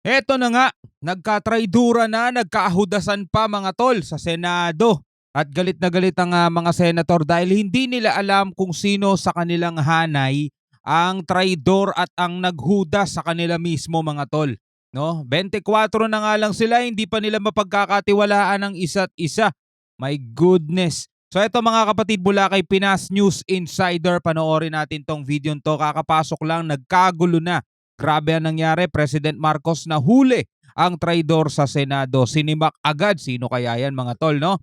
Eto na nga, nagkatraidura na, nagkaahudasan pa mga tol sa Senado. At galit na galit ang mga senator dahil hindi nila alam kung sino sa kanilang hanay ang traidor at ang naghudas sa kanila mismo mga tol. No? 24 na nga lang sila, hindi pa nila mapagkakatiwalaan ang isa't isa. My goodness. So eto mga kapatid, mula kay Pinas News Insider, panoorin natin tong video to. Kakapasok lang, nagkagulo na. Grabe ang nangyari, President Marcos na huli ang traidor sa Senado. Sinimak agad. Sino kaya yan mga tol, no?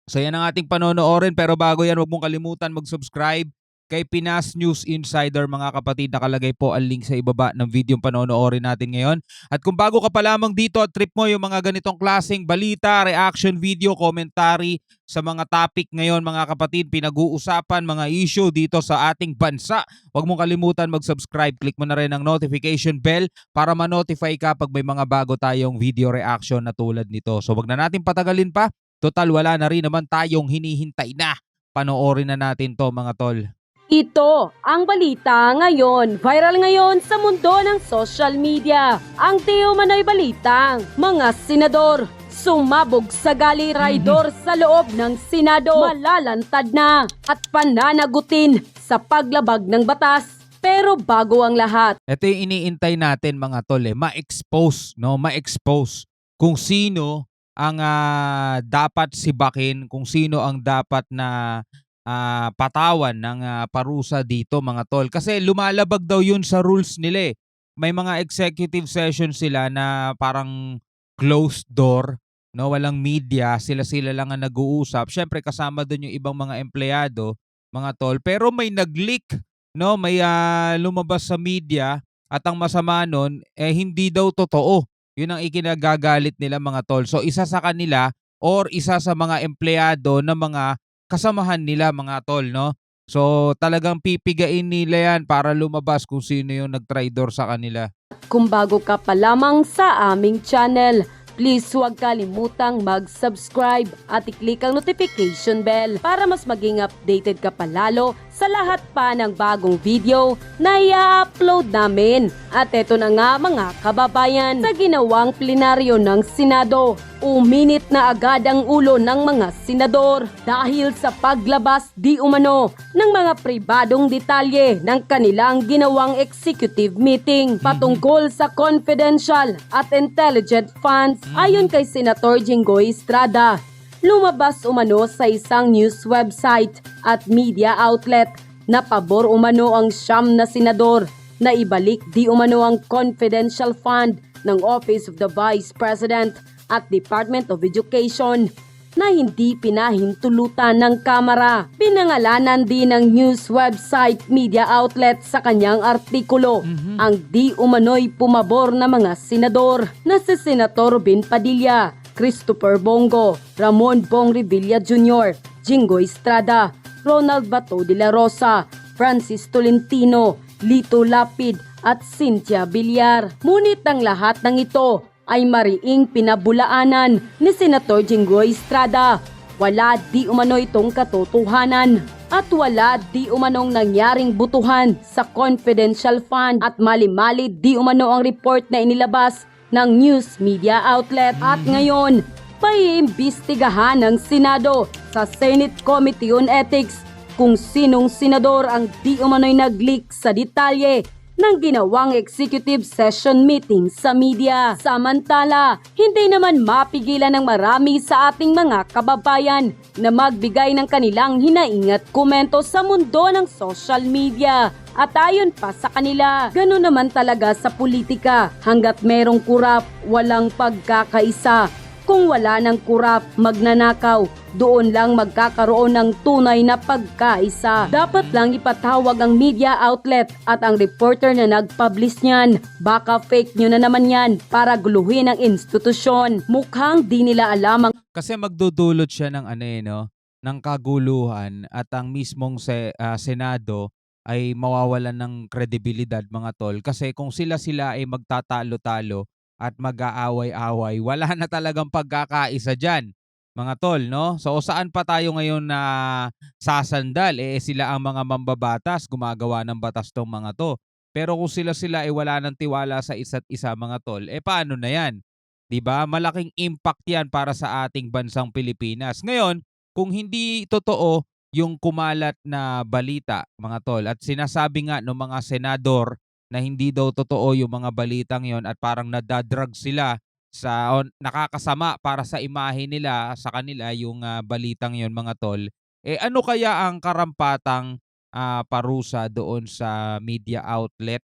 So yan ang ating panonoorin, pero bago yan, huwag mong kalimutan mag-subscribe kay Pinas News Insider mga kapatid. Nakalagay po ang link sa ibaba ng video yung panonoorin natin ngayon. At kung bago ka pa lamang dito at trip mo yung mga ganitong klaseng balita, reaction video, commentary sa mga topic ngayon mga kapatid, pinag-uusapan mga issue dito sa ating bansa, huwag mong kalimutan mag-subscribe. Click mo na rin ang notification bell para ma-notify ka pag may mga bago tayong video reaction na tulad nito. So wag na natin patagalin pa. Total, wala na rin naman tayong hinihintay na. Panoorin na natin to mga tol. Ito ang balita ngayon. Viral ngayon sa mundo ng social media. Ang di umano'y balitang mga senador sumabog sa gali raidor sa loob ng Senado. Malalantad na at pananagutin sa paglabag ng batas. Pero bago ang lahat, Ito yung iniintay natin mga tol, ma-expose, no? Ma-expose kung sino ang dapat sibakin, kung sino ang dapat na patawan ng parusa dito mga tol. Kasi lumalabag daw yun sa rules nila eh. May mga executive session sila na parang closed door, no? Walang media, sila-sila lang ang nag-uusap. Syempre kasama doon yung ibang mga empleyado, mga tol. Pero may nag-leak, no? May lumabas sa media at ang masama nun, hindi daw totoo. Yun ang ikinagagalit nila mga tol. So isa sa kanila or isa sa mga empleyado ng mga kasamahan nila mga tol, no? So talagang pipigain nila yan para lumabas kung sino yung nag-traidor sa kanila. kung bago ka pa lamang sa aming channel, please huwag kalimutang mag-subscribe at i-click ang notification bell para mas maging updated ka palalo sa lahat pa ng bagong video na i-upload namin. At eto na nga mga kababayan, sa ginawang plenaryo ng Senado, uminit na agad ang ulo ng mga senador dahil sa paglabas di umano ng mga pribadong detalye ng kanilang ginawang executive meeting patungkol sa confidential at intelligent funds. Ayon kay Senator Jinggoy Estrada, lumabas umano sa isang news website at media outlet na pabor umano ang siyam na senador na ibalik di umano ang confidential fund ng Office of the Vice President at Department of Education na hindi pinahintulutan ng Kamara. Pinangalanan din ng news website media outlet sa kanyang artikulo ang di umano'y pumabor na mga senador na si Senator Robin Padilla, Christopher Bongo, Ramon Bong Revilla Jr., Jinggoy Estrada, Ronald Bato de la Rosa, Francis Tolentino, Lito Lapid at Cynthia Villar. Ngunit ang lahat ng ito ay mariing pinabulaanan ni Senator Jinggoy Estrada. Wala di umano itong katotohanan at wala di umanong nangyaring butuhan sa confidential fund at mali-mali di umano ang report na inilabas ng news media outlet. At ngayon, paiimbestigahan ng Senado sa Senate Committee on Ethics kung sinong senador ang di umano'y nag-leak sa detalye ng ginawang executive session meeting sa media. Samantala, hindi naman mapigilan ng marami sa ating mga kababayan na magbigay ng kanilang hinaing at komento sa mundo ng social media. At ayon pa sa kanila, gano'n naman talaga sa politika. Hanggat merong kurap, walang pagkakaisa. Kung wala ng kurap, magnanakaw, doon lang magkakaroon ng tunay na pagkaisa. Dapat lang ipatawag ang media outlet at ang reporter na nag-publish niyan. Baka fake nyo na naman yan para guluhin ang institusyon. Mukhang di nila alam ang Kasi magdudulot siya ng ng kaguluhan at ang mismong Senado ay mawawalan ng kredibilidad mga tol. Kasi kung sila-sila ay magtatalo-talo at mag-aaway-away, wala na talagang pagkakaisa dyan mga tol, no? So saan pa tayo ngayon na sasandal? Sila ang mga mambabatas, gumagawa ng batas tong mga to. Pero kung sila-sila ay wala ng tiwala sa isa't isa mga tol, paano na yan? 'Di ba? Malaking impact yan para sa ating bansang Pilipinas. Ngayon, kung hindi totoo yung kumalat na balita mga tol at sinasabi nga ng mga senador na hindi daw totoo yung mga balitang yon at parang nadadrag sila sa nakakasama para sa imahe nila sa kanila yung balitang yon mga tol, ano kaya ang karampatang parusa doon sa media outlet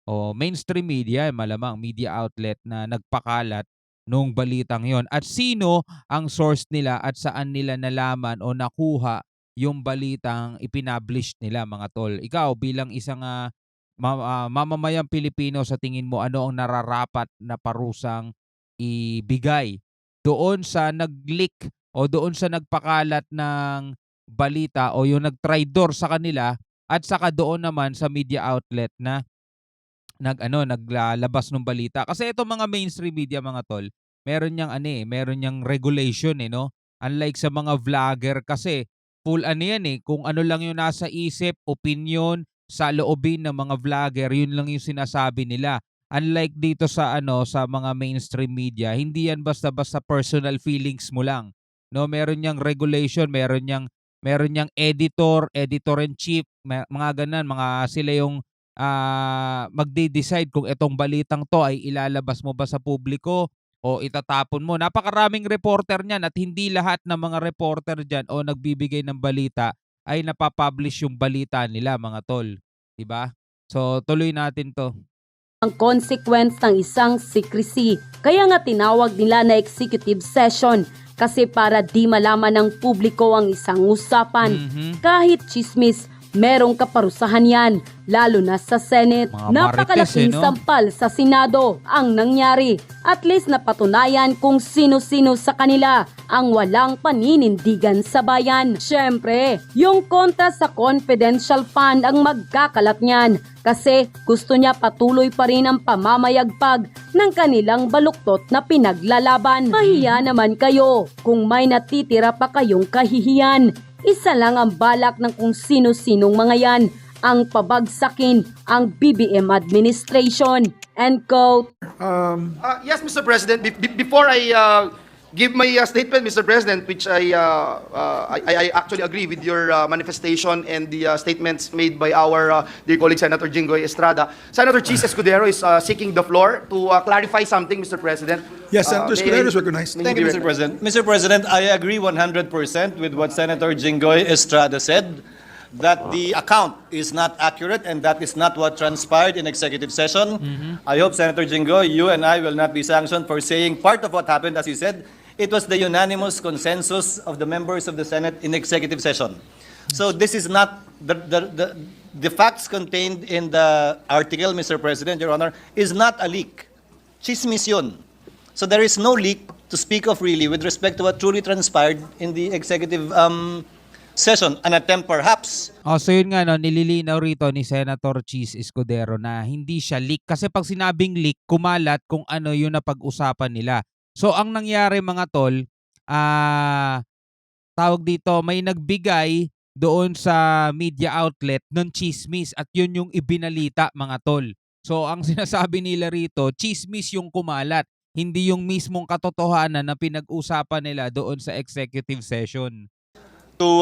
o mainstream media, malamang media outlet na nagpakalat nung balitang yon at sino ang source nila at saan nila nalaman o nakuha yung balitang ipinablish nila mga tol. Ikaw bilang isang mamamayang Pilipino, sa tingin mo ano ang nararapat na parusang ibigay doon sa nag-leak o doon sa nagpakalat ng balita o yung nagtraidor sa kanila at saka doon naman sa media outlet na naglalabas ng balita. Kasi itong mga mainstream media mga tol, meron niyang meron niyang regulation no. Unlike sa mga vlogger kasi full yan kung ano lang yung nasa isip, opinion, saloobin ng mga vlogger, yun lang yung sinasabi nila. Unlike dito sa sa mga mainstream media, hindi yan basta-basta personal feelings mo lang. No, meron niyang regulation, meron niyang editor, editor-in-chief, mga ganun, mga sila yung magde-decide kung itong balitang to ay ilalabas mo ba sa publiko o itatapon mo. Napakaraming reporter niyan at hindi lahat ng mga reporter diyan o nagbibigay ng balita ay napapublish yung balita nila mga tol. 'Di ba? So tuloy natin to. Ang consequence ng isang secrecy. Kaya nga tinawag nila na executive session kasi para di malaman ng publiko ang isang usapan. Kahit chismis, merong kaparusahan yan, lalo na sa Senate. Mga Napakalaking marites, no? sampal sa Senado ang nangyari. At least napatunayan kung sino-sino sa kanila ang walang paninindigan sa bayan. Siyempre, yung konta sa confidential fund ang magkakalat niyan kasi gusto niya patuloy pa rin ang pamamayagpag ng kanilang baluktot na pinaglalaban. Mahiya naman kayo kung may natitira pa kayong kahihiyan. Isa lang ang balak ng kung sino-sinong mga yan ang pabagsakin ang BBM administration. End quote. Yes, Mr. President. Before I give my statement, Mr. President, which I actually agree with your manifestation and the statements made by our dear colleague Senator Jinggoy Estrada. Senator Chis Escudero is seeking the floor to clarify something, Mr. President. Yes, Senator Escudero is recognized. may Thank you, he Mr. be recognized. President. Mr. President, I agree 100% with what Senator Jinggoy Estrada said, that the account is not accurate and that is not what transpired in executive session. I hope, Senator Jinggoy, you and I will not be sanctioned for saying part of what happened, as you said. It was the unanimous consensus of the members of the Senate in executive session. So this is not, the facts contained in the article, Mr. President, Your Honor, is not a leak. Chismis yun. So there is no leak to speak of really with respect to what truly transpired in the executive session. An attempt perhaps. So yun nga nililinaw rito ni Senator Chis Escudero na hindi siya leak kasi pag sinabing leak, kumalat kung ano yung napag-usapan nila. So ang nangyari mga tol, tawag dito, may nagbigay doon sa media outlet ng chismis at yun yung ibinalita mga tol. So ang sinasabi nila rito, chismis yung kumalat, hindi yung mismong katotohanan na pinag-usapan nila doon sa executive session. To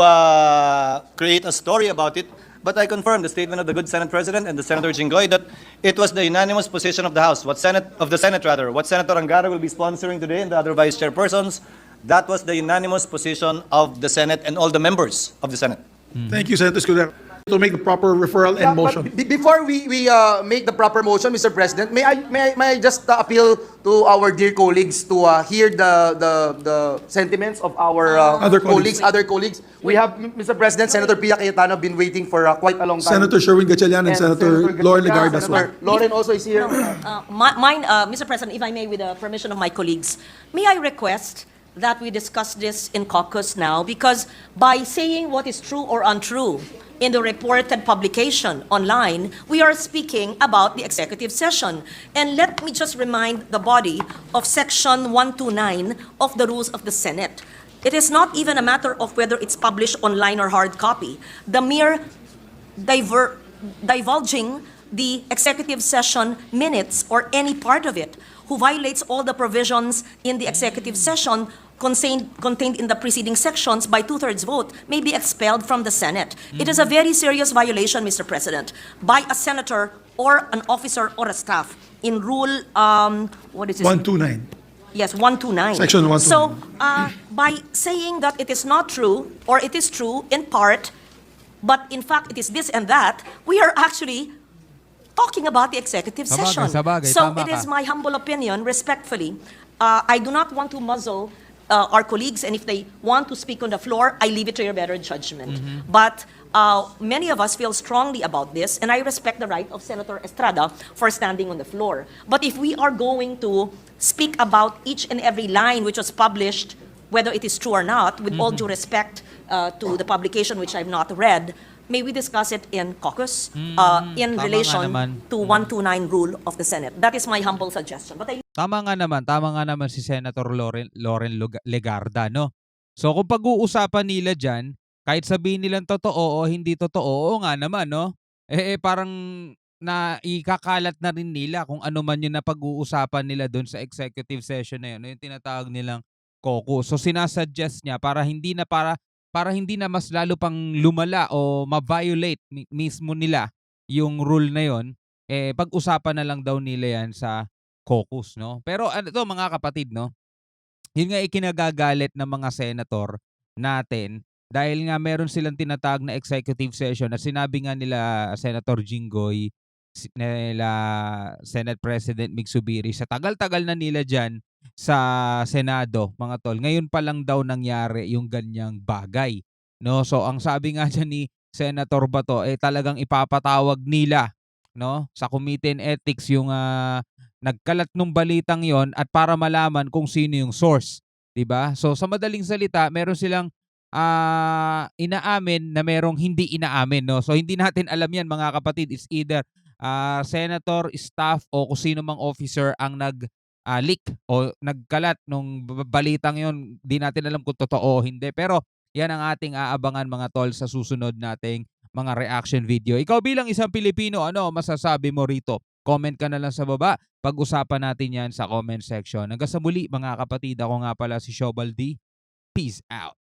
create a story about it, but I confirm the statement of the good Senate President and the Senator Jinggoy that it was the unanimous position of the House, what Senator Angara will be sponsoring today and the other vice chairpersons. That was the unanimous position of the Senate and all the members of the Senate. Thank you, Senator Escudero. To make the proper referral and motion. Before we make the proper motion, Mr. President, may I just appeal to our dear colleagues to hear the sentiments of our Other colleagues. other colleagues. We have, Mr. President, Senator Pia Cayetano been waiting for quite a long time. Senator Sherwin Gatchalian and Senator Lauren Legarda as well. Senator Lauren also is here. Mr. President, if I may, with the permission of my colleagues, may I request that we discuss this in caucus now, because by saying what is true or untrue in the reported publication online, we are speaking about the executive session. And let me just remind the body of Section 129 of the Rules of the Senate. It is not even a matter of whether it's published online or hard copy. The mere divulging the executive session minutes or any part of it, who violates all the provisions in the executive session contained in the preceding sections by two-thirds vote may be expelled from the Senate. It is a very serious violation, Mr. President, by a senator or an officer or a staff in Rule, what is this? 129. Yes, 129. Section 129. So, by saying that it is not true, or it is true in part, but in fact it is this and that, we are actually talking about the executive session. Sabagay, So tama it is ka. my humble opinion, respectfully, I do not want to muzzle our colleagues, and if they want to speak on the floor, I leave it to your better judgment. But many of us feel strongly about this, and I respect the right of Senator Estrada for standing on the floor. But if we are going to speak about each and every line which was published, whether it is true or not, with all due respect to the publication which I've not read, may we discuss it in caucus in Tama nga relation naman. to 129 rule of the Senate. That is my humble suggestion. But I Tama nga naman si Senator Loren Legarda, no? So kung pag-uusapan nila diyan, kahit sabihin nilang totoo o hindi totoo, oo nga naman, no? Parang naikakalat na rin nila kung ano man yung napag-uusapan nila doon sa executive session na yun, yung tinatawag nilang caucus. So sinasuggest niya para hindi na mas lalo pang lumala o ma-violate mismo nila yung rule na yon, pag-usapan na lang daw nila yan sa caucus, no? Pero ano to mga kapatid, no? Yun nga ikinagagalit ng mga senator natin dahil nga meron silang tinatawag na executive session na sinabi nga nila Senator Jinggoy, nila Senate President Mig Zubiri, sa tagal-tagal na nila dyan sa Senado, mga tol. Ngayon pa lang daw nangyari yung ganyang bagay, no? So ang sabi nga dyan ni Senator Bato, talagang ipapatawag nila, no, sa Committee on Ethics yung nagkalat nung balitang yon at para malaman kung sino yung source, 'di ba? So sa madaling salita, meron silang inaamin na merong hindi inaamin, no? So hindi natin alam yan mga kapatid. It's either senator, staff o kung sino mang officer ang leak o nagkalat nung balitang yon. Di natin alam kung totoo o hindi. Pero yan ang ating aabangan mga tol sa susunod nating mga reaction video. Ikaw bilang isang Pilipino, ano masasabi mo rito? Comment ka na lang sa baba. Pag-usapan natin yan sa comment section. Hanggang sa muli mga kapatid, ako nga pala si Shobal D. Peace out.